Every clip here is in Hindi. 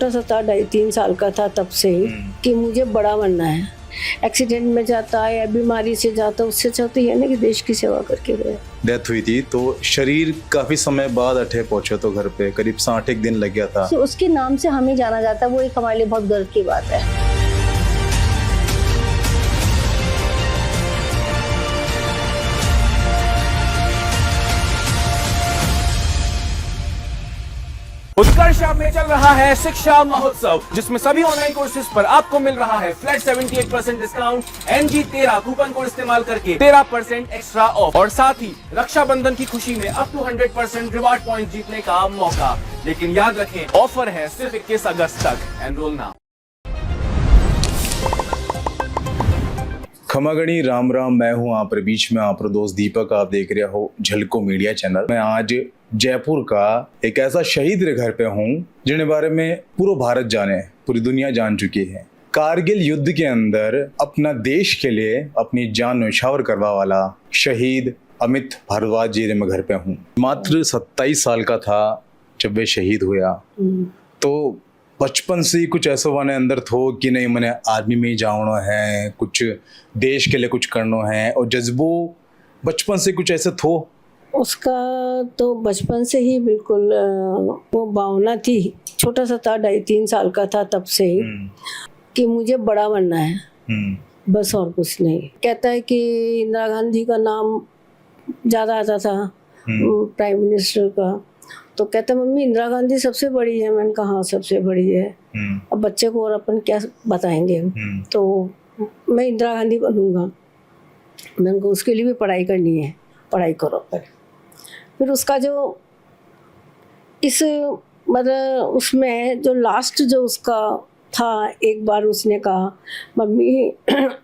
छोटा सा था, 2.5-3 साल का था तब से ही कि मुझे बड़ा बनना है। एक्सीडेंट में जाता है या बीमारी से जाता, उससे अच्छा तो ये ना कि देश की सेवा करके गया। डेथ हुई थी तो शरीर काफी समय बाद अठे पहुंचे तो घर पे करीब 60 दिन लग गया था। तो उसके नाम से हमें जाना जाता है, वो एक हमारे लिए बहुत गर्व की बात है। उत्कर्ष में चल रहा है शिक्षा महोत्सव, जिसमें सभी ऑनलाइन कोर्सेज पर आपको मिल रहा है flat 78% discount. NG13 coupon code इस्तेमाल करके 13% एक्स्ट्रा ऑफ, और साथ ही रक्षाबंधन की खुशी में अप टू 100% रिवार्ड पॉइंट जीतने का मौका। लेकिन याद रखें, ऑफर है सिर्फ 21 अगस्त तक। Enroll now. खमागणी राम राम, मैं हूं आप बीच में आप दोस्त दीपक। आप देख रहे हो झलको मीडिया चैनल। मैं आज जयपुर का एक ऐसा शहीद रे घर पे हूं जिन्हें बारे में पूरा भारत जाने, पूरी दुनिया जान चुकी है। कारगिल युद्ध के अंदर अपना देश के लिए अपनी जान न्यौछावर करवा वाला शहीद अमित भारद्वाज जी रे मैं घर पे हूं। मात्र 27 साल का था जब वे शहीद हुआ। तो बचपन से ही कुछ ऐसा वाने अंदर थो कि नहीं मैंने आर्मी में ही जाना है, कुछ देश के लिए कुछ करना है, और जज्बो बचपन से कुछ ऐसे थो। उसका तो बचपन से ही बिल्कुल वो भावना थी। छोटा सा था, 2.5-3 साल का था तब से ही कि मुझे बड़ा बनना है, बस और कुछ नहीं। कहता है कि इंदिरा गांधी का नाम ज़्यादा आता था प्राइम मिनिस्टर का, तो कहता मम्मी इंदिरा गांधी सबसे बड़ी है। मैंने कहा हाँ सबसे बड़ी है। अब बच्चे को और अपन क्या बताएंगे। तो मैं इंदिरा गांधी बनूंगा। मैंने कहा उसके लिए भी पढ़ाई करनी है, पढ़ाई करो। पर फिर उसका जो इस मतलब उसमें जो लास्ट जो उसका था, एक बार उसने कहा मम्मी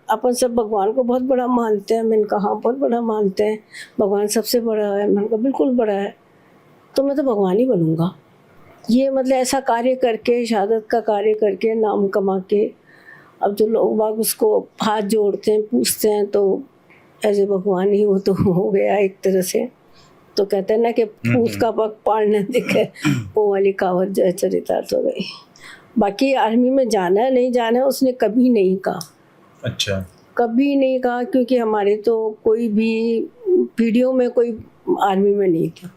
अपन सब भगवान को बहुत बड़ा मानते हैं। मैंने कहा बहुत बड़ा मानते हैं, भगवान सबसे बड़ा है। मैंने कहा बिल्कुल बड़ा है, तो मैं तो भगवान ही बनूंगा। ये मतलब ऐसा कार्य करके, शहादत का कार्य करके, नाम कमा के, अब जो लोग बाग उसको हाथ जोड़ते हैं, पूछते हैं, तो ऐसे भगवान ही वो तो हो गया एक तरह से। तो कहते हैं ना कि पूत का पग पार न दिखे, वो वाली कहावत जो है चरितार्थ हो गई। बाकी आर्मी में जाना है नहीं जाना है उसने कभी नहीं कहा। अच्छा। कभी नहीं कहा, क्योंकि हमारे तो कोई भी पीढ़ियों में कोई आर्मी में नहीं था।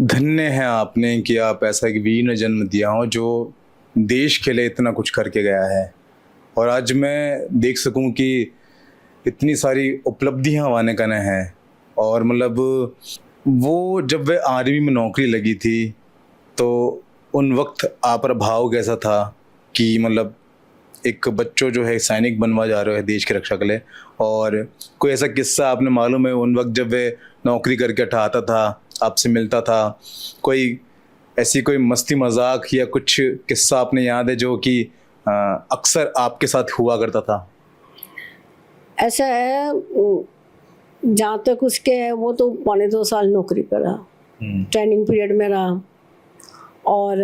धन्य है आपने कि आप ऐसा एक वीर ने जन्म दिया हो जो देश के लिए इतना कुछ करके गया है, और आज मैं देख सकूं कि इतनी सारी उपलब्धियां आने का न है। और मतलब वो जब वे आर्मी में नौकरी लगी थी तो उन वक्त आप भाव कैसा था कि मतलब एक बच्चों जो है सैनिक बनवा जा रहे हैं देश की रक्षा के लिए, और कोई ऐसा किस्सा आपने मालूम है उन वक्त जब वे नौकरी करके हटाता था, आपसे मिलता था, कोई ऐसी कोई मस्ती मजाक या कुछ किस्सा आपने याद है जो कि अक्सर आपके साथ हुआ करता था? ऐसा है, जहाँ तक उसके है वो तो 2.25 साल नौकरी पर रहा, ट्रेनिंग पीरियड में रहा, और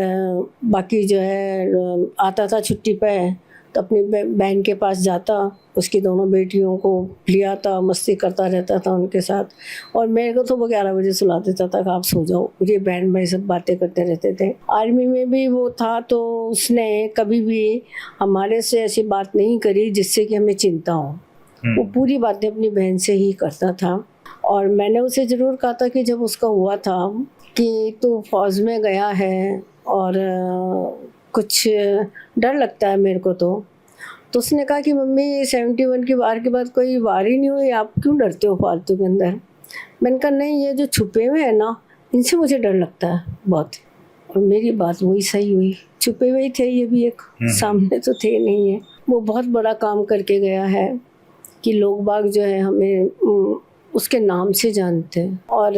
बाकी जो है आता था छुट्टी पे तो अपनी बहन के पास जाता, उसकी दोनों बेटियों को लिया था, मस्ती करता रहता था उनके साथ। और मेरे को तो वो 11 बजे सुला देता था कि आप सो जाओ, ये बहन भाई सब बातें करते रहते थे। आर्मी में भी वो था, तो उसने कभी भी हमारे से ऐसी बात नहीं करी जिससे कि हमें चिंता हो। वो पूरी बातें अपनी बहन से ही करता था। और मैंने उसे ज़रूर कहा था कि जब उसका हुआ था कि तू फौज में गया है और कुछ डर लगता है मेरे को, तो उसने कहा कि मम्मी 71 की वार के बाद कोई वार ही नहीं हुई, आप क्यों डरते हो फालतू के अंदर। मैंने कहा नहीं, ये जो छुपे हुए हैं ना, इनसे मुझे डर लगता है बहुत। और मेरी बात वही सही हुई, छुपे हुए ही थे ये भी, एक सामने तो थे नहीं है। वो बहुत बड़ा काम करके गया है कि लोग बाग जो है हमें उसके नाम से जानते हैं, और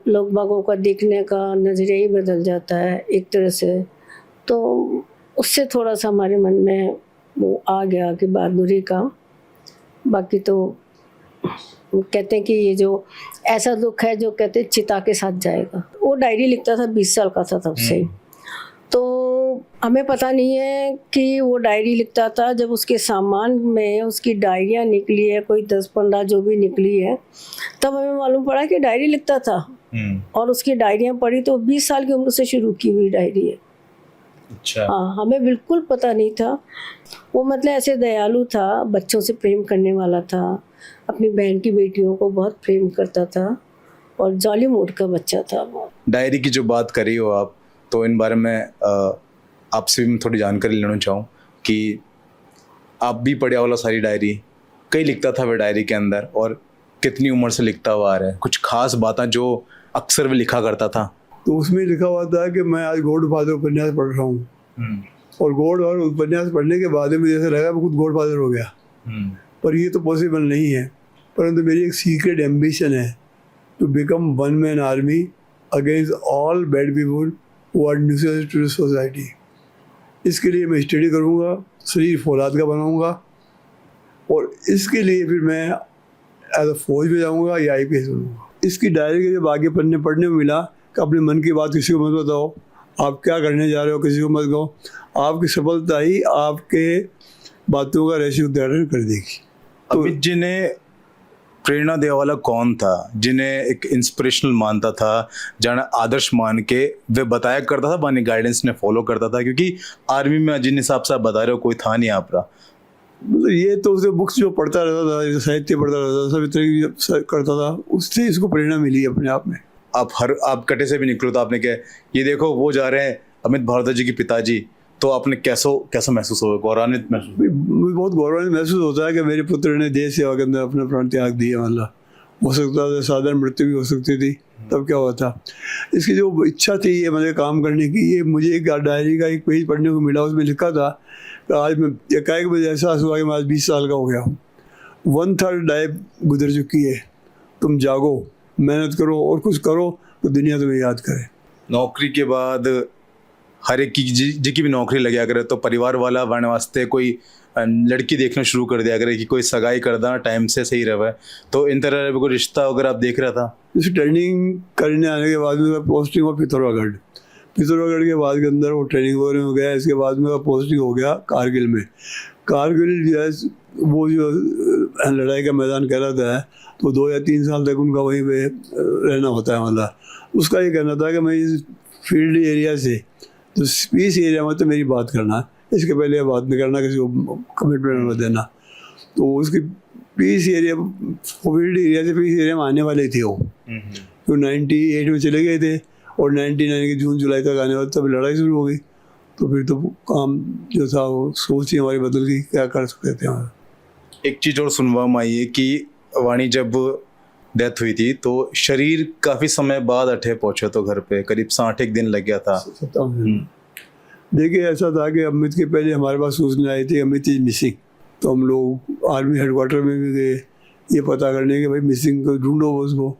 लोग बागों का देखने का नज़रिया ही बदल जाता है एक तरह से। तो उससे थोड़ा सा हमारे मन में वो आ गया कि बहादुरी का। बाकी तो कहते हैं कि ये जो ऐसा दुख है जो कहते हैं चिता के साथ जाएगा। वो डायरी लिखता था, 20 साल का था तब से। तो हमें पता नहीं है कि वो डायरी लिखता था, जब उसके सामान में उसकी डायरियाँ निकली है, कोई 10-15 जो भी निकली है, तब हमें मालूम पड़ा कि डायरी लिखता था। और उसकी डायरियाँ पढ़ी तो 20 साल की उम्र से शुरू की हुई डायरी है। अच्छा। हाँ, हमें बिल्कुल पता नहीं था। वो मतलब ऐसे दयालु था, बच्चों से प्रेम करने वाला था, अपनी बहन की बेटियों को बहुत प्रेम करता था और जॉली मूड का बच्चा था वो। डायरी की जो बात करी हो आप, तो इन बारे में आपसे भी मैं थोड़ी जानकारी लेना चाहूँ कि आप भी पढ़ा वाला सारी डायरी कई लिखता था वह डायरी के अंदर, और कितनी उम्र से लिखता हुआ आ रहा है? कुछ खास बातें जो अक्सर भी लिखा करता था? तो उसमें लिखा हुआ था कि मैं आज गॉडफादर उपन्यास पढ़ रहा हूँ, और गॉडफादर उपन्यास पढ़ने के बाद मुझे ऐसा लगा मैं खुद गॉडफादर हो गया। पर ये तो पॉसिबल नहीं है, परंतु मेरी एक सीक्रेट एम्बिशन है to become one man army against all bad people who are nuisance to society. इसके लिए मैं स्टडी करूँगा, शरीर फौलाद का बनाऊँगा, और इसके लिए फिर मैं एज अ फौज में जाऊँगा या IPS बनूँगा। इसकी डायरी के जब आगे पढ़ने में मिला कि अपने मन की बात किसी को मत बताओ, आप क्या करने जा रहे हो किसी को मत कहो, आपकी सफलता ही आपके बातों का रहस्य उद्घाटन कर देगी। तो अमित जी ने प्रेरणा देने वाला कौन था, जिन्हें एक इंस्पिरेशनल मानता था, जाना आदर्श मान के वे बताया करता था, बानी गाइडेंस ने फॉलो करता था? क्योंकि आर्मी में जिन हिसाब से आप बता रहे हो कोई था नहीं आप रहा। मतलब ये तो उसे बुक्स जो पढ़ता रहता था, साहित्य पढ़ता रहता था, सभी तरह करता था, उससे इसको प्रेरणा मिली अपने आप में। आप कटे से भी निकलो तो आपने क्या, ये देखो वो जा रहे हैं अमित भारद्वाज जी के पिताजी, तो आपने कैसा महसूस हुआ? गौरवान्वित महसूस? बहुत गौरवान्वित महसूस होता है कि मेरे पुत्र ने देश सेवा के अंदर अपना प्राण त्याग दिया। मतलब हो सकता था साधारण मृत्यु भी हो सकती थी, तब क्या हुआ था। इसकी जो इच्छा थी ये मतलब काम करने की, ये मुझे एक डायरी का एक पेज पढ़ने को मिला, उसमें लिखा था कि आज मैं एकाएक मुझे एहसास हुआ कि मैं आज 20 साल का हो गया हूँ, 1/3 लाइफ गुजर चुकी है, तुम जागो, मेहनत करो और कुछ करो तो दुनिया तुम्हें याद करे। नौकरी के बाद हर एक जी की भी नौकरी लगे करे तो परिवार वाला बने वास्ते कोई लड़की देखना शुरू कर दिया करे कि कोई सगाई कर देना टाइम से सही रहे, तो इन तरह कोई रिश्ता अगर आप देख रहा था? जैसे ट्रेनिंग करने आने के बाद में पोस्टिंग हुआ पिथौरागढ़ के बाद के अंदर वो ट्रेनिंग वगैरह हो गया। इसके बाद में पोस्टिंग हो गया कारगिल में। कारगिल जो है वो जो लड़ाई का मैदान कहलाता है, तो 2 या 3 साल तक उनका वहीं पे रहना होता है। मतलब उसका ये कहना था कि मैं इस फील्ड एरिया से तो पीस एरिया में तो मेरी बात करना, इसके पहले बात नहीं करना, किसी को कमिटमेंट मत देना। तो उसकी पीस एरिया फील्ड एरिया से पीस एरिया में आने वाले थे वो, तो 98 में चले गए थे और 99 के जून जुलाई तक आने वाले, तब लड़ाई शुरू हो गई। तो फिर तो काम जो था वो सोच ही हमारी बदल गई, क्या कर सकते थे हमारा। एक चीज़ और सुनवा में आई है कि वाणी जब डेथ हुई थी तो शरीर काफ़ी समय बाद अठे पहुँचे, तो घर पे करीब 60 दिन लग गया था। देखिए ऐसा था कि अमित के पहले हमारे पास सूचना आई थी अमित इज मिसिंग, तो हम लोग आर्मी हेडक्वार्टर में भी गए ये पता करने के भाई मिसिंग को ढूंढो उसको।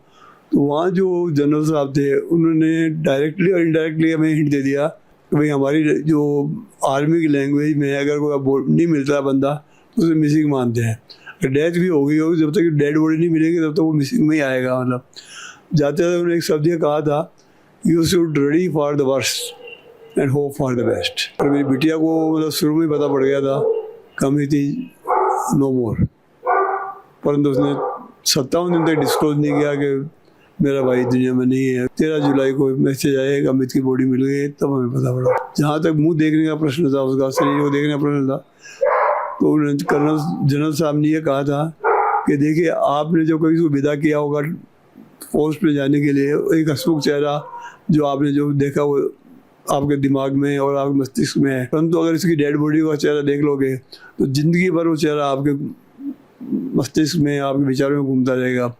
तो वहाँ जो जनरल साहब थे उन्होंने डायरेक्टली और इनडायरेक्टली हमें हिंट दे दिया कि भाई हमारी जो आर्मी की लैंग्वेज में अगर कोई नहीं मिलता बंदा तो उसे मिसिंग मानते हैं। डेथ भी हो गई होगी, जब तक डेड बॉडी नहीं मिलेगी तब तक वो मिसिंग में ही आएगा। मतलब जाते जाते उन्होंने एक शब्द ये कहा था, you should ready for the worst and hope for the best. और मेरी बिटिया को मतलब शुरू में पता पड़ गया था कमी थी नो मोर, परंतु उसने 57 दिन तक डिस्क्लोज नहीं किया कि मेरा भाई दुनिया में नहीं है। 13 जुलाई को मैसेज आया अमित की बॉडी मिल गई, तब हमें पता पड़ा। जहाँ तक मुंह देखने का प्रश्न था, उसका शरीर को देखने का प्रश्न था, तो उन्होंने कर्नल जनरल साहब ने ये कहा था कि देखिए आपने जो कभी उसको विदा किया होगा पोस्ट में जाने के लिए, एक हंसमुख चेहरा जो आपने जो देखा वो आपके दिमाग में और आपके मस्तिष्क में है, परंतु अगर इसकी डेड बॉडी का चेहरा देख लोगे तो ज़िंदगी भर वो चेहरा आपके मस्तिष्क में आपके विचारों में घूमता रहेगा।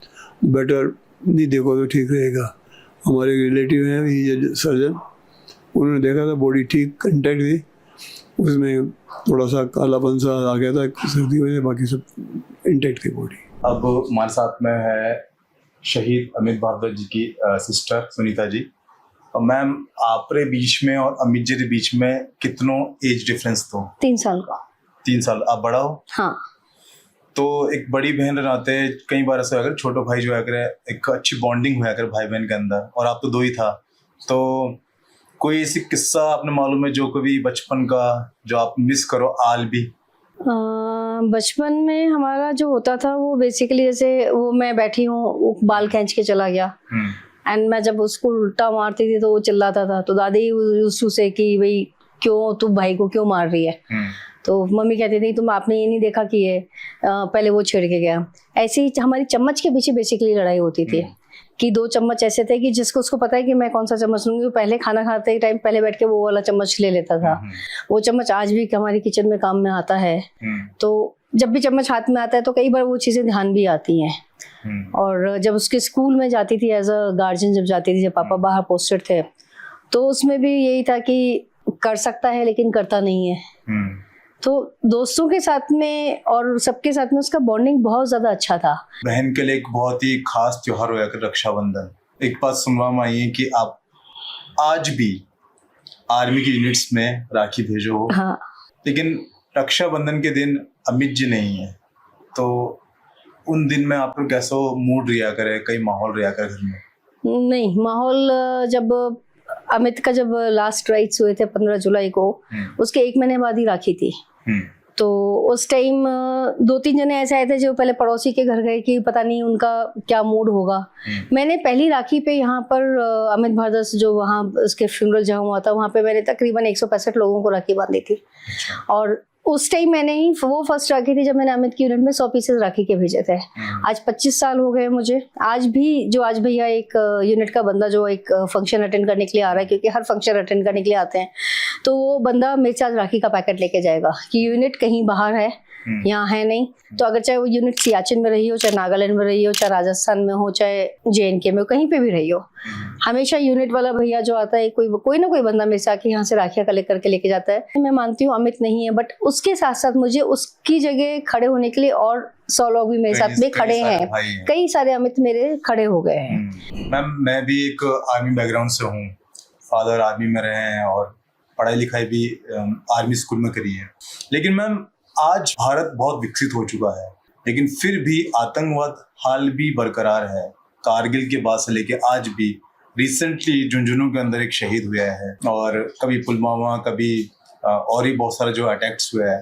बेटर नहीं देखो तो ठीक रहेगा। हमारे रिलेटिव हैं ये सर्जन, उन्होंने देखा था बॉडी ठीक कंटेक्ट थी, उसमें थोड़ा सा कालापन सा आ गया था सर्दी वजह, बाकी सब इंटैक्ट थी बॉडी। अब हमारे साथ में है शहीद अमित भारद्वाज जी की सिस्टर सुनीता जी। मैम आपरे बीच में और अमित जी के बीच में कितनों एज डिफरेंस तो? 3 साल का। 3 साल। आप बड़ा हो? हाँ। तो एक बड़ी बहन रहते कई बार ऐसा अगर छोटो भाई जो है एक अच्छी बॉन्डिंग हुआ कर भाई बहन के अंदर, और आप तो 2 ही था, तो कोई ऐसी किस्सा आपने मालूम है जो कभी बचपन का जो आप मिस करो आल भी? बचपन में हमारा जो होता था वो बेसिकली जैसे वो मैं बैठी हूँ, बाल खींच के चला गया, एंड मैं जब उसको उल्टा मारती थी तो वो चिल्लाता था, तो दादी यूज्ड टू से कि भाई क्यों तू भाई को क्यों मार रही है। तो मम्मी कहती थी तुम आपने ये नहीं देखा कि ये पहले वो छेड़ के गया। ऐसे ही हमारी चम्मच के पीछे बेसिकली लड़ाई होती थी कि 2 चम्मच ऐसे थे कि जिसको उसको पता है कि मैं कौन सा चम्मच लूंगी, वो पहले खाना खाते टाइम पहले बैठ के वो वाला चम्मच ले लेता था। वो चम्मच आज भी हमारी किचन में काम में आता है। तो जब भी चम्मच हाथ में आता है तो कई बार वो चीजें ध्यान भी आती हैं। और जब उसके स्कूल में जाती थी एज अ गार्जियन, जब जाती थी, जब पापा बाहर पोस्टेड थे, तो उसमें भी यही था कि कर सकता है लेकिन करता नहीं है। तो दोस्तों के साथ में और सबके साथ में उसका बॉन्डिंग बहुत ज्यादा अच्छा था। बहन के लिए एक बहुत ही खास त्योहार होया कर रक्षाबंधन। एक बात सुनवा में आई है कि आप आज भी आर्मी की यूनिट्स में राखी भेजो हो। हाँ। लेकिन रक्षाबंधन के दिन अमित जी नहीं है, तो उन दिन में आपको कैसा मूड रिया करे, कई माहौल रिया करे घर में? नहीं, माहौल जब अमित का जब लास्ट राइट्स हुए थे 15 जुलाई को, उसके 1 महीने बाद ही राखी थी। तो उस टाइम 2-3 जने ऐसे आए थे जो पहले पड़ोसी के घर गए कि पता नहीं उनका क्या मूड होगा। मैंने पहली राखी पे यहाँ पर अमित भारद्वाज जो वहाँ उसके फ्यूनरल जहाँ हुआ था, वहाँ पे मैंने तकरीबन 165 लोगों को राखी बांधी थी। और उस टाइम मैंने ही वो फर्स्ट राखी थी जब मैंने अमित की यूनिट में 100 पीसेस राखी के भेजे थे। आज 25 साल हो गए मुझे। आज भी जो आज भैया एक यूनिट का बंदा जो एक फंक्शन अटेंड करने के लिए आ रहा है, क्योंकि हर फंक्शन अटेंड करने के लिए आते हैं, तो वो बंदा मेरे साथ राखी का पैकेट लेके जाएगा कि यूनिट कहीं बाहर है, यहाँ है नहीं। तो अगर चाहे वो यूनिट सियाचिन में रही हो, चाहे नागालैंड में रही हो, चाहे राजस्थान में हो, चाहे JNK में हो, कहीं पे भी रही हो, हमेशा यूनिट वाला भैया जो आता है, कोई ना कोई बंदा मेरे से आके यहाँ से राखियाँ कलेक्ट करके लेके जाता है। मैं मानती हूँ अमित नहीं है, बट उसके साथ साथ मुझे उसकी जगह खड़े होने के लिए और 100 लोग भी मेरे साथ में खड़े हैं। कई सारे अमित मेरे खड़े हो गए हैं। मैम, मैं भी एक आर्मी बैकग्राउंड से हूँ। फादर आर्मी में रहे हैं और पढ़ाई लिखाई भी आर्मी स्कूल में करी है। लेकिन मैम, आज भारत बहुत विकसित हो चुका है, लेकिन फिर भी आतंकवाद हाल भी बरकरार है। कारगिल के बाद से लेके आज भी रिसेंटली झुंझुनू के अंदर एक शहीद हुआ है, और कभी पुलवामा, कभी और ही बहुत सारे जो अटैक्स हुए हैं।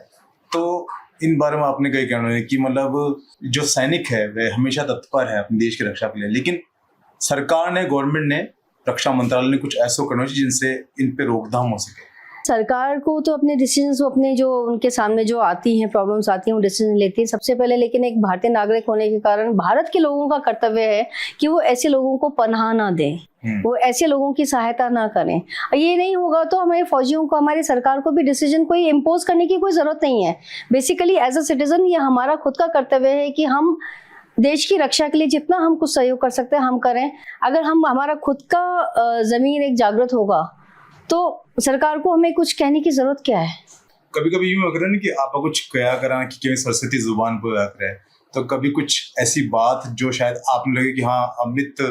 तो इन बारे में आपने कहीं कहना है कि मतलब जो सैनिक है वह हमेशा तत्पर है अपने देश की रक्षा के लिए, लेकिन सरकार ने, गवर्नमेंट ने, रक्षा मंत्रालय ने कुछ ऐसा करना चाहिए जिनसे इन पे रोकथाम हो सके। सरकार को तो अपने डिसीजंस, वो अपने जो उनके सामने जो आती हैं प्रॉब्लम्स आती हैं, वो डिसीजन लेती है सबसे पहले। लेकिन एक भारतीय नागरिक होने के कारण भारत के लोगों का कर्तव्य है कि वो ऐसे लोगों को पनाह ना दें, वो ऐसे लोगों की सहायता ना करें। ये नहीं होगा तो हमारे फौजियों को, हमारी सरकार को भी डिसीजन कोई इम्पोज करने की कोई जरूरत नहीं है। बेसिकली एज अ सिटीजन ये हमारा खुद का कर्तव्य है कि हम देश की रक्षा के लिए जितना हम कुछ सहयोग कर सकते हैं हम करें। अगर हम, हमारा खुद का जमीन एक जागृत होगा तो सरकार को हमें कुछ कहने की जरूरत क्या है। कभी कभी यूं लग रहा है कि आप कुछ कया करा कि केवल सरस्वती जुबान पर आ करे, तो कभी कुछ ऐसी बात जो शायद आपने लगे कि हाँ अमित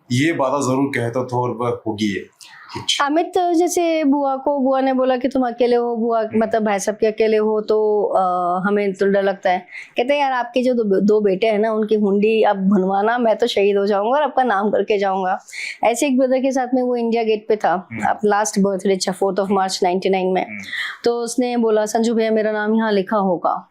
ये बात जरूर कहता तो और वह होगी है कुछ। अमित जैसे बुआ ने बोला कि तुम अकेले हो, बुआ मतलब भाई साहब के अकेले हो, तो हमें तो डर लगता है। कहते हैं यार आपके जो 2 बेटे हैं ना, उनकी हुंडी अब भनवाना, मैं तो शहीद हो जाऊंगा और आपका नाम करके जाऊंगा। ऐसे एक ब्रदर के साथ में वो इंडिया गेट पे था, अब लास्ट बर्थडे 4 मार्च 1999 में, तो उसने बोला संजू भैया मेरा नाम यहाँ लिखा होगा।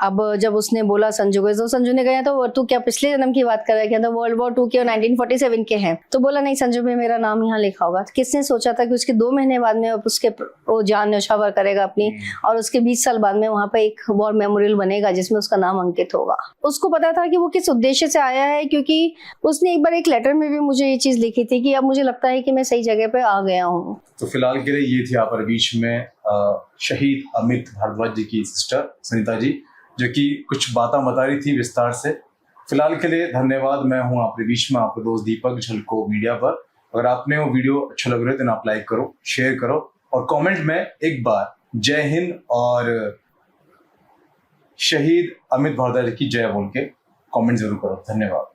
अब जब उसने बोला संजू को, तो संजू ने कहा तो तू क्या पिछले जन्म की बात कर रहा है क्या, तो World War II के और 1947 के हैं। तो बोला नहीं संजू भाई मेरा नाम यहाँ लिखा होगा। तो किसने सोचा था कि उसके 2 महीने बाद में उसके वो जान न्यौछावर करेगा अपनी, और उसके 20 साल बाद में वहाँ पे एक वॉर मेमोरियल बनेगा जिसमें उसका नाम अंकित होगा। उसको पता था कि वो किस उद्देश्य से आया है, क्योंकि उसने एक बार एक लेटर में भी मुझे ये चीज लिखी थी कि अब मुझे लगता है कि मैं सही जगह पे आ गया हूँ। तो फिलहाल के लिए ये थी आप बीच में शहीद अमित भारद्वाज जी की सिस्टर सनिता जी, जो कि कुछ बातें बता रही थी विस्तार से। फिलहाल के लिए धन्यवाद। मैं हूं आपके बीच में आपका दोस्त दीपक झलको मीडिया पर। अगर आपने वो वीडियो अच्छा लग रहा है तो आप लाइक करो, शेयर करो और कमेंट में एक बार जय हिंद और शहीद अमित भारद्वाज की जय बोल के कमेंट जरूर करो। धन्यवाद।